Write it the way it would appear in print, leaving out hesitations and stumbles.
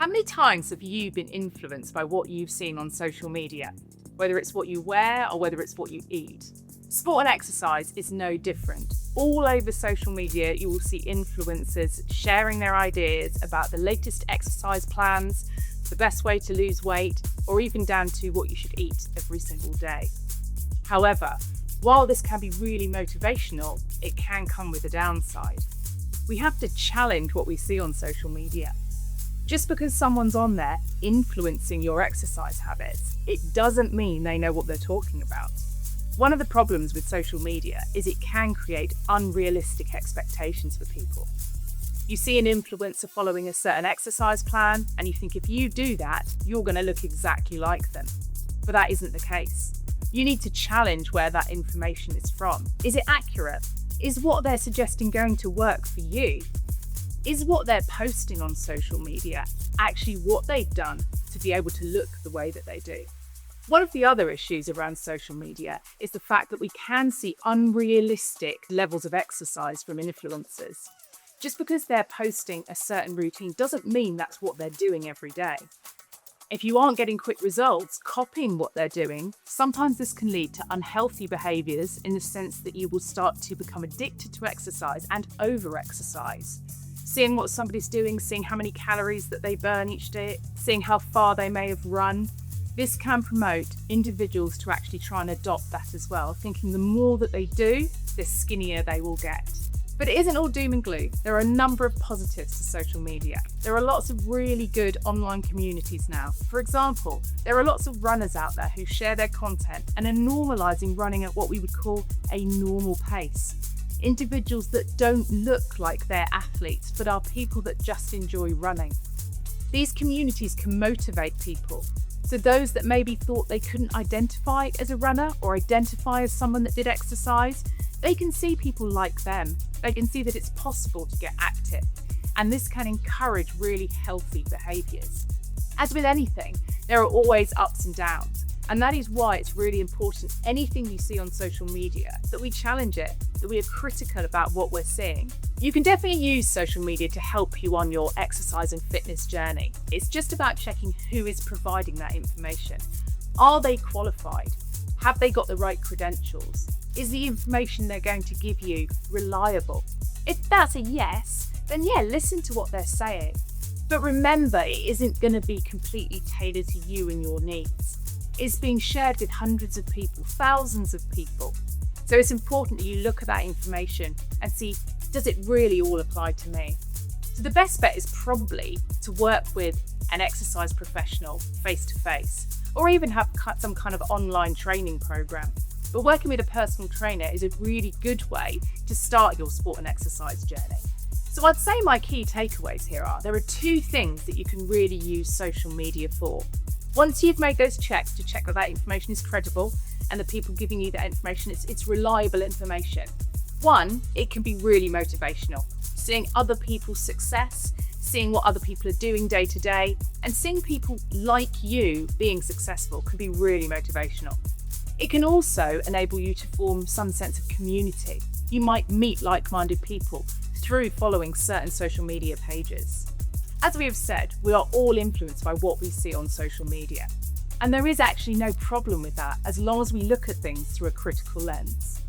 How many times have you been influenced by what you've seen on social media? Whether it's what you wear or whether it's what you eat. Sport and exercise is no different. All over social media, you will see influencers sharing their ideas about the latest exercise plans, the best way to lose weight, or even down to what you should eat every single day. However, while this can be really motivational, it can come with a downside. We have to challenge what we see on social media. Just because someone's on there influencing your exercise habits, it doesn't mean they know what they're talking about. One of the problems with social media is it can create unrealistic expectations for people. You see an influencer following a certain exercise plan, and you think if you do that, you're going to look exactly like them. But that isn't the case. You need to challenge where that information is from. Is it accurate? Is what they're suggesting going to work for you? Is what they're posting on social media actually what they've done to be able to look the way that they do? One of the other issues around social media is the fact that we can see unrealistic levels of exercise from influencers. Just because they're posting a certain routine doesn't mean that's what they're doing every day. If you aren't getting quick results copying what they're doing, sometimes this can lead to unhealthy behaviours in the sense that you will start to become addicted to exercise and over-exercise. Seeing what somebody's doing, seeing how many calories that they burn each day, seeing how far they may have run. This can promote individuals to actually try and adopt that as well, thinking the more that they do, the skinnier they will get. But it isn't all doom and gloom. There are a number of positives to social media. There are lots of really good online communities now. For example, there are lots of runners out there who share their content and are normalising running at what we would call a normal pace. Individuals that don't look like they're athletes, but are people that just enjoy running. These communities can motivate people. So those that maybe thought they couldn't identify as a runner or identify as someone that did exercise, they can see people like them. They can see that it's possible to get active. And this can encourage really healthy behaviours. As with anything, there are always ups and downs. And that is why it's really important, anything you see on social media, that we challenge it, that we are critical about what we're seeing. You can definitely use social media to help you on your exercise and fitness journey. It's just about checking who is providing that information. Are they qualified? Have they got the right credentials? Is the information they're going to give you reliable? If that's a yes, then listen to what they're saying. But remember, it isn't going to be completely tailored to you and your needs. It's being shared with hundreds of people, thousands of people. So it's important that you look at that information and see, does it really all apply to me? So the best bet is probably to work with an exercise professional face-to-face, or even have some kind of online training program. But working with a personal trainer is a really good way to start your sport and exercise journey. So I'd say my key takeaways here are, there are two things that you can really use social media for. Once you've made those checks to check that that information is credible and the people giving you that information, it's reliable information. One, it can be really motivational. Seeing other people's success, seeing what other people are doing day to day, and seeing people like you being successful can be really motivational. It can also enable you to form some sense of community. You might meet like-minded people through following certain social media pages. As we have said, we are all influenced by what we see on social media. And there is actually no problem with that as long as we look at things through a critical lens.